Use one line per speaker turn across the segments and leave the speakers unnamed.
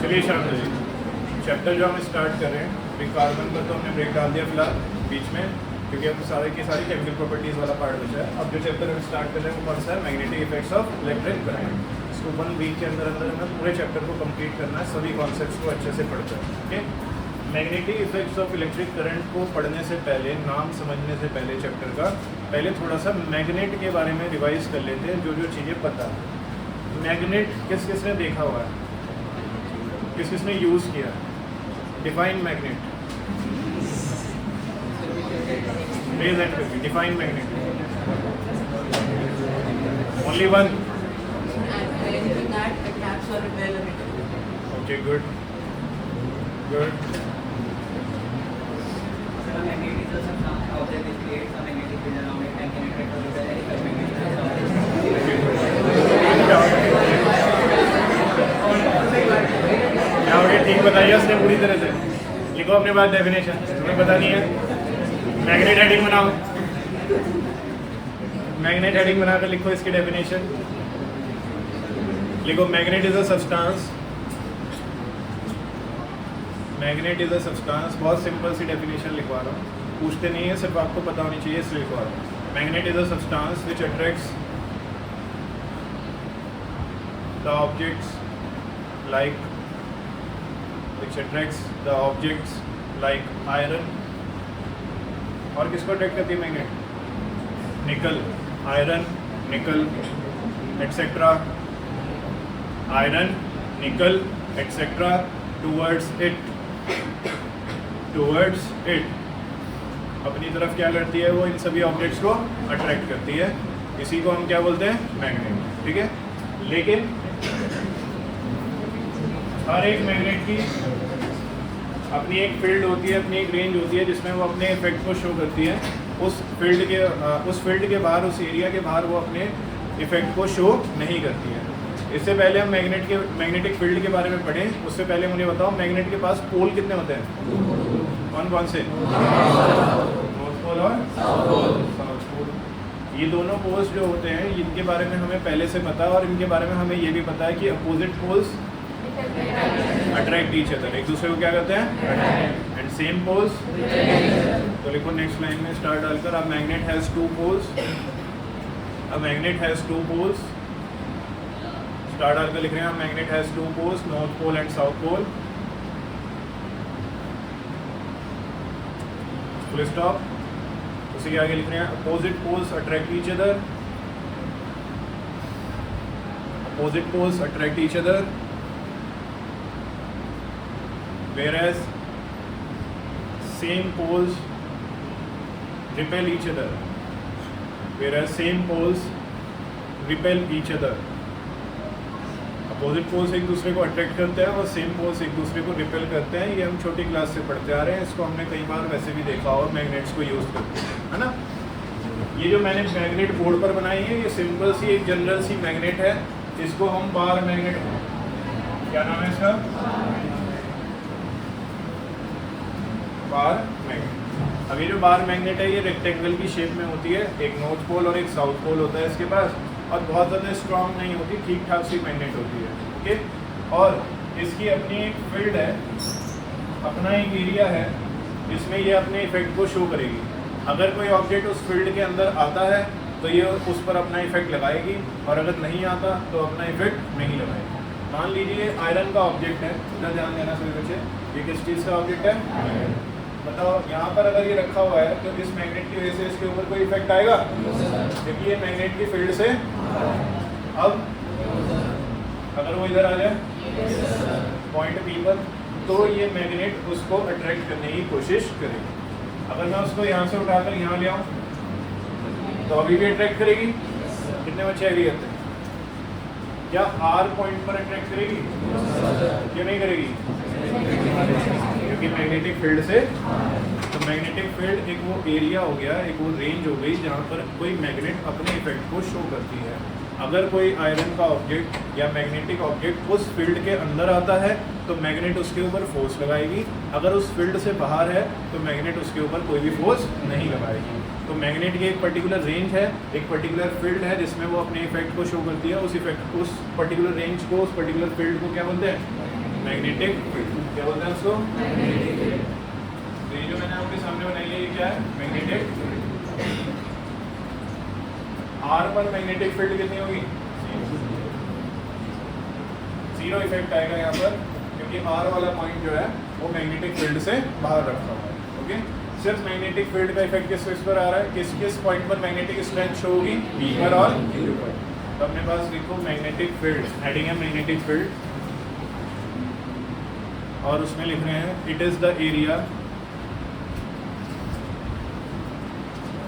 चलिए शांत जी, चैप्टर जो हम स्टार्ट कर रहे हैं अभी कार्बन पर तो हमने ब्रेक डाल दिया फिलहाल बीच में, क्योंकि अब सारे की सारी केमिकल प्रॉपर्टीज़ वाला पार्ट बचा है। अब जो चैप्टर हम स्टार्ट कर रहे हैं वो कौन सा है? Magnetic effects of electric current. इसको 1 वीक के अंदर अंदर हमें पूरे चैप्टर को कंप्लीट करना है, सभी कॉन्सेप्ट्स को अच्छे से पढ़कर। Okay, magnetic effects of electric current को पढ़ने से पहले, नाम समझने से पहले चैप्टर का, पहले थोड़ा सा मैग्नेट के बारे में रिवाइज कर लेते हैं, जो जो चीज़ें पता है। मैग्नेट किस किसने देखा हुआ है, किस किसने यूज़ किया? डिफाइन मैग्नेट, रेज एंड करके define magnet. Only one? Okay, good good. ठीक बताइए उसने पूरी तरह से। लिखो अपने बाद डेफिनेशन, तुम्हें पता नहीं है। मैग्नेट हेडिंग बनाओ, मैग्नेट हेडिंग बनाकर लिखो इसकी डेफिनेशन। लिखो magnet is a substance, magnet is a substance. बहुत सिंपल सी डेफिनेशन लिखवा रहा हूँ, पूछते नहीं है, सिर्फ आपको पता होनी चाहिए इसलिए लिखवा रहा हूँ। Magnet is a substance which attracts the objects like which attracts the objects like iron। और किसको अट्रैक्ट करती है मैग्नेट? निकल, आयरन, निकल एटसेट्रा, आयरन, निकल etcetera towards it, towards it. अपनी तरफ क्या करती है वो? इन सभी ऑब्जेक्ट्स को अट्रैक्ट करती है। इसी को हम क्या बोलते हैं? मैग्नेट। ठीक है, लेकिन हर एक मैग्नेट की अपनी एक फील्ड होती है, अपनी एक रेंज होती है जिसमें वो अपने इफेक्ट को शो करती है। उस फील्ड के बाहर, उस एरिया के बाहर वो अपने इफेक्ट को शो नहीं करती है। इससे पहले हम मैग्नेटिक फील्ड के बारे में पढ़ें, उससे पहले मुझे बताओ मैग्नेट के पास पोल कितने होते हैं? कौन कौन से? नॉर्थ पोल और साउथ पोल। ये दोनों पोल्स जो होते हैं इनके बारे में हमें पहले से पता है, और इनके बारे में हमें ये भी पता है कि opposite poles attract each other, एक दूसरे को क्या करते हैं? And same poles. तो लिखो नेक्स्ट लाइन में स्टार डालकर, अब मैग्नेट हैज 2 पोल्स, अब मैग्नेट हैज 2 पोल्स, स्टार डालकर लिख रहे हैं magnet has 2 poles, north pole and south pole, full stop. उसी के आगे लिख रहे हैं opposite poles attract each other, opposite poles attract each other, whereas same poles repel each other, whereas same poles repel each other। Opposite poles एक दूसरे को attract करते हैं और सेम पोल्स एक दूसरे को रिपेल करते हैं। ये हम छोटी क्लास से पढ़ते आ रहे हैं, इसको हमने कई बार वैसे भी देखा और मैग्नेट्स को यूज़ करते हैं, है ना। ये जो मैंने मैग्नेट बोर्ड पर बनाई है ये सिंपल सी एक जनरल सी मैग्नेट है, इसको हम बार मैग्नेट, क्या नाम है इसका? Bar magnet. अब ये जो बार मैग्नेट है ये रेक्टेंगल की शेप में होती है, एक नॉर्थ पोल और एक साउथ पोल होता है इसके पास, और बहुत ज़्यादा स्ट्रॉन्ग नहीं होती, ठीक ठाक सी मैग्नेट होती है। ओके, और इसकी अपनी एक फील्ड है, अपना एक एरिया है जिसमें ये अपने इफेक्ट को शो करेगी। अगर कोई ऑब्जेक्ट उस फील्ड के अंदर आता है तो ये उस पर अपना इफेक्ट लगाएगी, और अगर नहीं आता तो अपना इफेक्ट नहीं लगाएगी। मान लीजिए आयरन का ऑब्जेक्ट है, इतना ध्यान देना सभी बच्चे, ये किस चीज़ का ऑब्जेक्ट है? बताओ, यहाँ पर अगर ये रखा हुआ है तो इस मैग्नेट की वजह से इसके ऊपर कोई इफेक्ट आएगा? क्योंकि ये मैग्नेट की फील्ड से, अब अगर वो इधर आ जाए पॉइंट पी पर, तो ये मैग्नेट उसको अट्रैक्ट करने की कोशिश करेगी। अगर मैं उसको यहाँ से उठाकर यहाँ ले आऊँ तो अभी भी अट्रैक्ट करेगी। कितने बच्चे एग्री करते हैं? क्या आर पॉइंट पर अट्रैक्ट करेगी? क्यों नहीं करेगी? क्योंकि मैग्नेटिक फील्ड से, तो मैग्नेटिक फील्ड एक वो एरिया हो गया, एक वो रेंज हो गई जहाँ पर कोई मैग्नेट अपने इफेक्ट को शो करती है। अगर कोई आयरन का ऑब्जेक्ट या मैग्नेटिक ऑब्जेक्ट उस फील्ड के अंदर आता है तो मैग्नेट उसके ऊपर फोर्स लगाएगी, अगर उस फील्ड से बाहर है तो मैग्नेट उसके ऊपर कोई भी फोर्स नहीं लगाएगी। तो मैग्नेट की एक पर्टिकुलर रेंज है, एक पर्टिकुलर फील्ड है जिसमें वो अपने इफेक्ट को शो करती है। उस पर्टिकुलर रेंज को, उस पर्टिकुलर फील्ड को क्या बोलते हैं? Magnetic field. क्या बोलते हैं उसको? तो ये जो मैंने आपके सामने बनाई है ये क्या है? Magnetic field. आर पर मैग्नेटिक फील्ड कितनी होगी? जीरो इफेक्ट आएगा यहाँ पर, क्योंकि आर वाला पॉइंट जो है वो मैग्नेटिक फील्ड से बाहर रखा हुआ है। ओके, सिर्फ मैग्नेटिक फील्ड का इफेक्ट किस पर आ रहा है? किस किस पॉइंट पर मैग्नेटिक स्ट्रेंथ शो होगी? पी पर और क्यू पर। तो अपने पास लिखो मैग्नेटिक फील्ड, हेडिंग है मैग्नेटिक फील्ड, और उसमें लिख रहे हैं it is the area,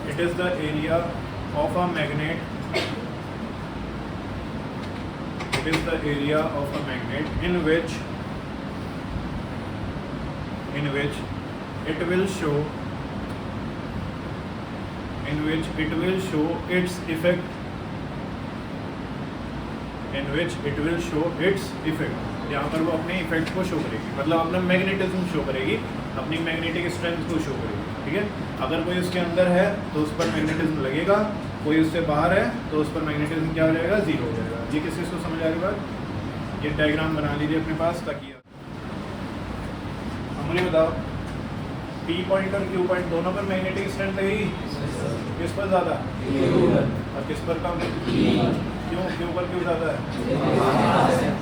it is the area of a magnet, it is the area of a magnet in which it will show its effect, यहाँ पर वो अपने इफेक्ट को शो करेगी, मतलब अपना मैग्नेटिज्म शो करेगी, अपनी मैग्नेटिक स्ट्रेंथ को शो करेगी। ठीक है, अगर कोई उसके अंदर है तो उस पर मैग्नेटिज्म लगेगा, कोई उससे बाहर है तो उस पर मैग्नेटिज्म क्या हो जाएगा? जीरो हो जाएगा। ये किस चीज़ को समझ आ रही बात? ये डायग्राम बना लीजिए अपने पास, ताकि मुझे बताओ पी पॉइंट और क्यू पॉइंट दोनों पर मैग्नेटिक स्ट्रेंथ लगेगी, किस पर ज़्यादा और किस पर कम? क्यों पर क्यों ज़्यादा है?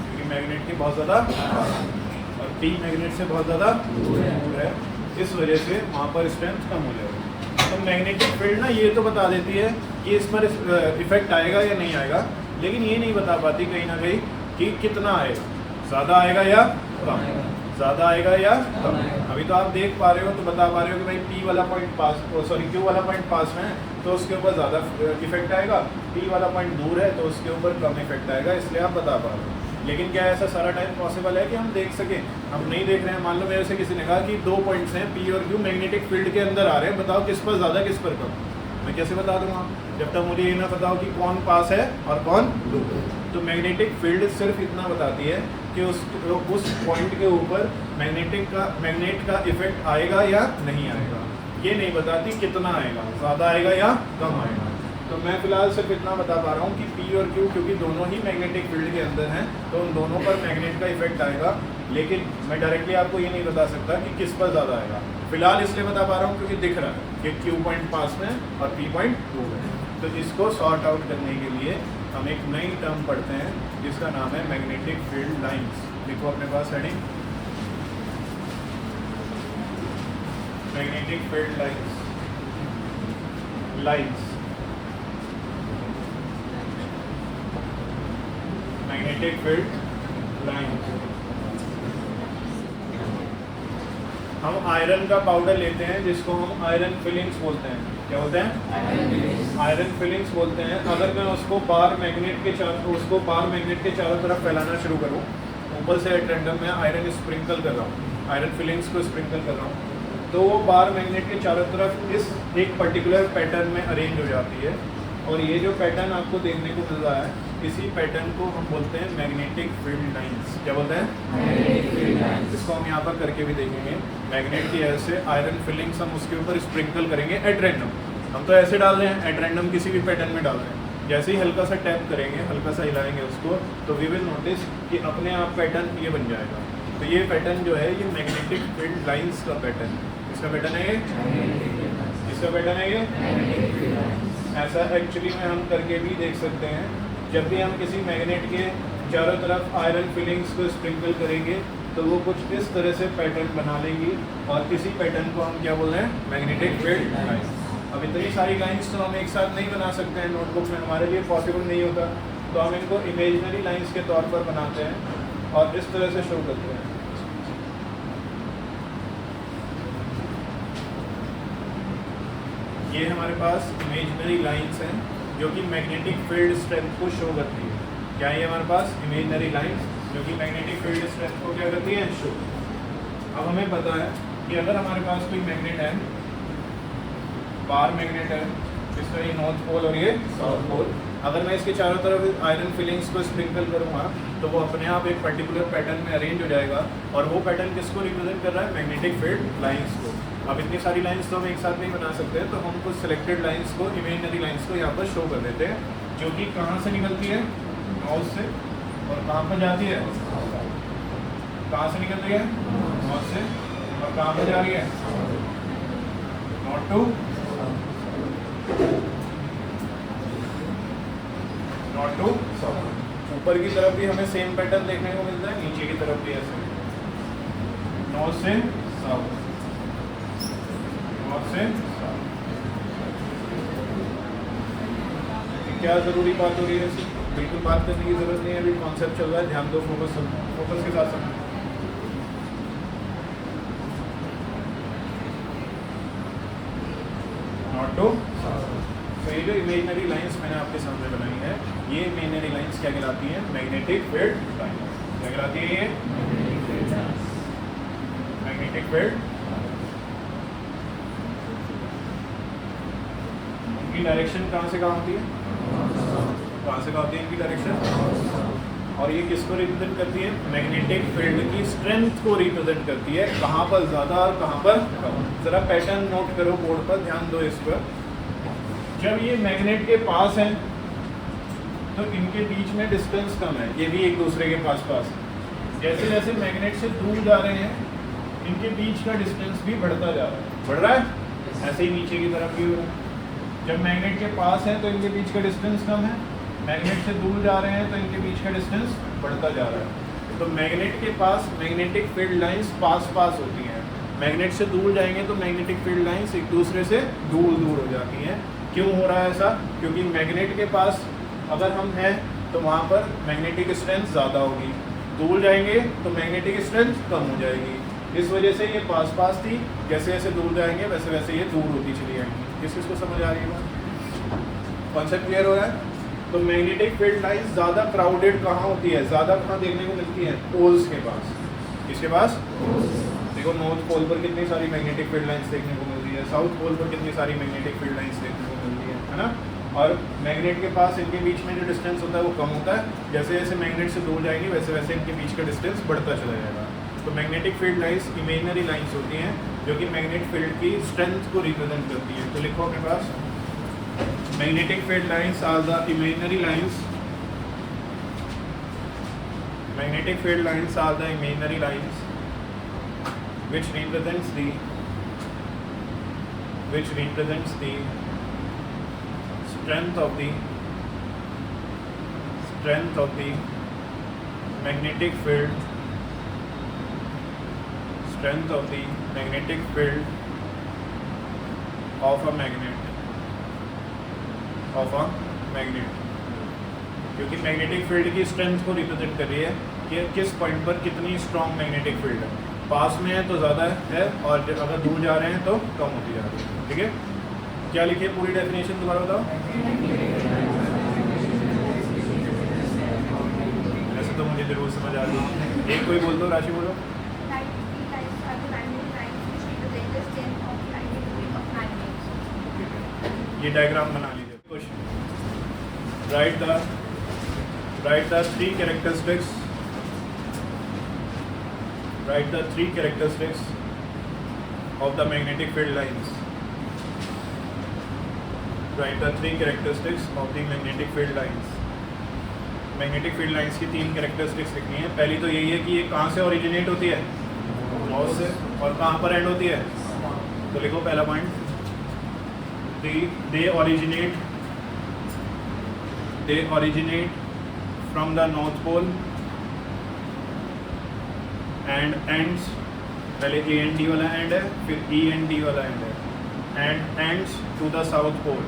क्योंकि मैग्नेट की बहुत ज़्यादा और पी मैग्नेट से बहुत ज़्यादा दूर है, इस वजह से वहाँ पर स्ट्रेंथ कम हो जाएगा। तो मैग्नेटिक फील्ड ना ये तो बता देती है कि इस पर इफेक्ट आएगा या नहीं आएगा, लेकिन ये नहीं बता पाती कहीं ना कहीं कि कितना आएगा, ज़्यादा आएगा या कम, ज़्यादा आएगा या कम। अभी तो आप देख पा रहे हो, तो बता पा रहे हो कि भाई पी वाला पॉइंट पास, क्यू वाला पॉइंट पास में है तो उसके ऊपर ज़्यादा इफेक्ट आएगा, पी वाला पॉइंट दूर है तो उसके ऊपर कम इफेक्ट आएगा, इसलिए आप बता पा रहे हो। लेकिन क्या ऐसा सारा टाइम पॉसिबल है कि हम देख सकें? हम नहीं देख रहे हैं। मान लो मेरे से किसी ने कहा कि दो पॉइंट्स हैं पी और क्यू मैग्नेटिक फील्ड के अंदर आ रहे हैं, बताओ किस पर ज़्यादा किस पर कम? मैं कैसे बता दूंगा जब तक मुझे ये ना बताओ कि कौन पास है और कौन दूर है। तो मैग्नेटिक फील्ड सिर्फ इतना बताती है कि उस पॉइंट के ऊपर मैग्नेट का इफेक्ट आएगा या नहीं आएगा, ये नहीं बताती कितना आएगा, ज़्यादा आएगा या कम आएगा। तो मैं फिलहाल सिर्फ इतना बता पा रहा हूँ कि पी और क्यू क्योंकि दोनों ही मैग्नेटिक फील्ड के अंदर हैं तो उन दोनों पर मैग्नेट का इफेक्ट आएगा, लेकिन मैं डायरेक्टली आपको ये नहीं बता सकता कि किस पर ज़्यादा आएगा। फिलहाल इसलिए बता पा रहा हूँ क्योंकि दिख रहा है कि क्यू पॉइंट पास में और पी पॉइंट दूर है। तो इसको सॉर्ट आउट करने के लिए हम एक नई टर्म पढ़ते हैं जिसका नाम है मैग्नेटिक फील्ड लाइंस। देखो अपने पास heading magnetic field lines, magnetic field lines. हम आयरन का पाउडर लेते हैं जिसको हम आयरन फिलिंग्स बोलते हैं। क्या बोलते हैं? आयरन फिलिंग्स बोलते हैं। अगर मैं उसको बार मैग्नेट के चारों तरफ फैलाना शुरू करूं, ऊपर से एट रैंडम में आयरन स्प्रिंकल कर रहा हूँ, आयरन फिलिंग्स को स्प्रिंकल कर रहा हूँ, तो वो बार मैग्नेट के चारों तरफ इस एक पर्टिकुलर पैटर्न में अरेंज हो जाती है। और ये जो पैटर्न आपको देखने को मिल रहा है, इसी पैटर्न को हम बोलते हैं मैग्नेटिक फील्ड लाइंस। क्या बोलते हैं? इसको हम यहाँ पर करके भी देखेंगे। मैग्नेट की ऐसे आयरन फिलिंग्स हम उसके ऊपर स्प्रिंकल करेंगे एट रैंडम। हम तो ऐसे डाल रहे हैं एट रैंडम, किसी भी पैटर्न में डाल रहे हैं। जैसे ही हल्का सा टैप करेंगे, हल्का सा हिलाएंगे उसको, तो वी विल नोटिस कि अपने आप पैटर्न ये बन जाएगा। तो ये पैटर्न जो है ये मैग्नेटिक फील्ड लाइंस का पैटर्न है। इसका पैटर्न है ये, इसका पैटर्न है ये। ऐसा एक्चुअली में हम करके भी देख सकते हैं। जब भी हम किसी मैग्नेट के चारों तरफ आयरन फिलिंग्स को स्प्रिंकल करेंगे तो वो कुछ इस तरह से पैटर्न बना लेंगी, और इसी पैटर्न को हम क्या बोल रहे हैं? Magnetic field lines. अब इतनी सारी लाइंस तो हम एक साथ नहीं बना सकते हैं नोटबुक में, हमारे लिए पॉसिबल नहीं होता, तो हम इनको इमेजिनरी लाइंस के तौर पर बनाते हैं और इस तरह से शो करते हैं। ये हमारे पास इमेजिनरी लाइंस हैं जो कि मैग्नेटिक फील्ड स्ट्रेंथ को शो करती है। क्या है हमारे पास? इमेजिनरी लाइंस जो कि मैग्नेटिक फील्ड स्ट्रेंथ को क्या करती है? शो। अब हमें पता है कि अगर हमारे पास कोई मैग्नेट है, बार मैग्नेट है, जिसका ये नॉर्थ पोल और ये साउथ पोल, अगर मैं इसके चारों तरफ आयरन फिलिंग्स को स्प्रिंकल करूँगा तो वो अपने आप एक पर्टिकुलर पैटर्न में अरेंज हो जाएगा, और वो पैटर्न किसको रिप्रेजेंट कर रहा है? मैग्नेटिक फील्ड लाइंस को। अब इतनी सारी लाइंस तो हम एक साथ नहीं बना सकते, तो हम कुछ सिलेक्टेड लाइंस को, इमेजिनरी लाइंस को यहाँ पर शो कर देते हैं, जो कि कहाँ से निकलती है? नॉर्थ से, और कहाँ पर जाती है? कहाँ से निकल रही है? नॉर्थ से। और कहाँ पर जा रही है? North to south. ऊपर की तरफ भी हमें सेम पैटर्न देखने को मिलता है, नीचे की तरफ भी ऐसे, नॉर्थ से साउथ, नॉर्थ से साउथ। क्या जरूरी बात हो रही है इसकी? बिल्कुल बात करने की जरूरत नहीं है, अभी कॉन्सेप्ट चल रहा है, ध्यान दो, फोकस के साथ समझो। Not to. तो ये जो इमेजिनरी लाइंस मैंने आपके सामने बनाई है, ये इमेजिनरी लाइंस क्या कहलाती हैं? Magnetic field lines. क्या कहलाती है ये? Magnetic field. उनकी डायरेक्शन कहाँ से कहाँ होती है? कहाँ से कहाँ होती है इनकी डायरेक्शन? और ये किसको रिप्रेजेंट करती है? मैग्नेटिक फील्ड की स्ट्रेंथ को रिप्रेजेंट करती है, कहाँ पर ज़्यादा और कहाँ पर कम। ज़रा पैटर्न नोट करो बोर्ड पर, ध्यान दो इस पर। जब ये मैग्नेट के पास हैं तो इनके बीच में डिस्टेंस कम है, ये भी एक दूसरे के पास है। जैसे जैसे मैग्नेट से दूर जा रहे हैं, इनके बीच का डिस्टेंस भी बढ़ता जा रहा है। बढ़ रहा है, ऐसे ही नीचे की तरफ भी हो रहा है। जब मैग्नेट के पास है तो इनके बीच का डिस्टेंस कम है, मैग्नेट से दूर जा रहे हैं तो इनके बीच का डिस्टेंस बढ़ता जा रहा है। तो मैग्नेट के पास मैग्नेटिक फील्ड लाइंस पास होती हैं, मैग्नेट से दूर जाएंगे तो मैग्नेटिक फील्ड लाइंस एक दूसरे से दूर हो जाती हैं। क्यों हो रहा है ऐसा? क्योंकि मैग्नेट के पास अगर हम हैं तो वहाँ पर मैग्नेटिक स्ट्रेंथ ज़्यादा होगी, दूर जाएंगे तो मैग्नेटिक स्ट्रेंथ कम हो जाएगी। इस वजह से ये पास थी, जैसे जैसे दूर जाएंगे वैसे वैसे ये दूर होती चली जाएंगी। किस को समझ आ रही है बात? कॉन्सेप्ट क्लियर हो रहा है? तो मैग्नेटिक फील्ड लाइंस ज़्यादा क्राउडेड कहाँ होती है? ज़्यादा कहाँ देखने को मिलती है? पोल्स के पास। किसके पास? देखो नॉर्थ पोल पर कितनी सारी मैग्नेटिक फील्ड लाइंस देखने को मिल रही है, साउथ पोल पर कितनी सारी मैग्नेटिक फील्ड लाइंस देखने को मिल रही है ना। और मैग्नेट के पास इनके बीच में जो डिस्टेंस होता है वो कम होता है, जैसे जैसे मैग्नेट से दूर जाएंगे वैसे वैसे इनके बीच का डिस्टेंस बढ़ता चला जाएगा। तो magnetic field lines imaginary lines होती हैं जो कि मैग्नेट फील्ड की स्ट्रेंथ को रिप्रेजेंट करती है। तो लिखो अपने पास, magnetic field lines are the imaginary lines. Magnetic field lines are the imaginary lines which represents the strength of the magnetic field, of a magnet, क्योंकि मैग्नेटिक फील्ड की स्ट्रेंथ को रिप्रेजेंट कर रही है कि किस पॉइंट पर कितनी स्ट्रॉन्ग मैग्नेटिक फील्ड है। पास में है तो ज़्यादा है और अगर दूर जा रहे हैं तो कम होती जा रही है। ठीक है, क्या लिखिए पूरी डेफिनेशन दोबारा बताओ। ऐसे तो मुझे जरूर समझ आ रही है। एक कोई बोल दो, राशि बोलो। ये डायग्राम बना लीजिए। Question, right the three characteristics of the magnetic field lines. Write the three characteristics of the magnetic field lines. Magnetic field lines की तीन कैरेक्टरिस्टिक्स लिखनी है। पहली तो यही है कि ये कहाँ से ओरिजिनेट होती है? नॉर्थ से। और कहाँ पर एंड होती है? तो लिखो पहला point, they originate from the north pole and ends, पहले ए एन डी वाला एंड है, फिर ई एन डी वाला एंड है, and ends to the south pole,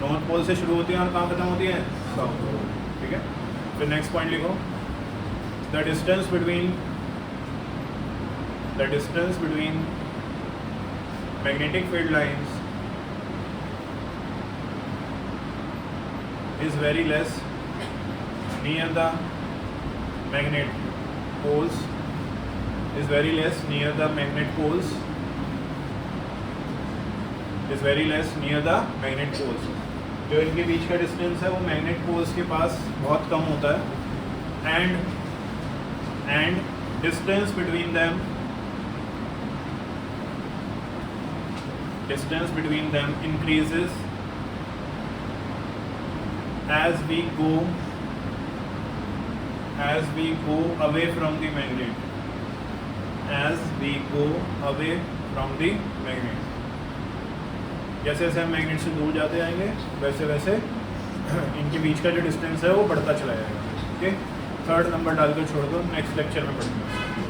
north pole से शुरू होती है और कहाँ खत्म होती है? South pole. ठीक है, फिर नेक्स्ट पॉइंट लिखो, the distance between magnetic field lines is very less near the magnet poles, is very less near the magnet poles, जो इनके बीच का डिस्टेंस है वो मैग्नेट पोल्स के पास बहुत कम होता है, and distance between them increases as we go away from the magnet, as we go away from the magnet, जैसे जैसे हम मैग्नेट से दूर जाते जाएंगे वैसे वैसे इनके बीच का जो डिस्टेंस है वो बढ़ता चला जाएगा। ओके, थर्ड नंबर डालकर छोड़ दो, नेक्स्ट लेक्चर में पढ़ेंगे।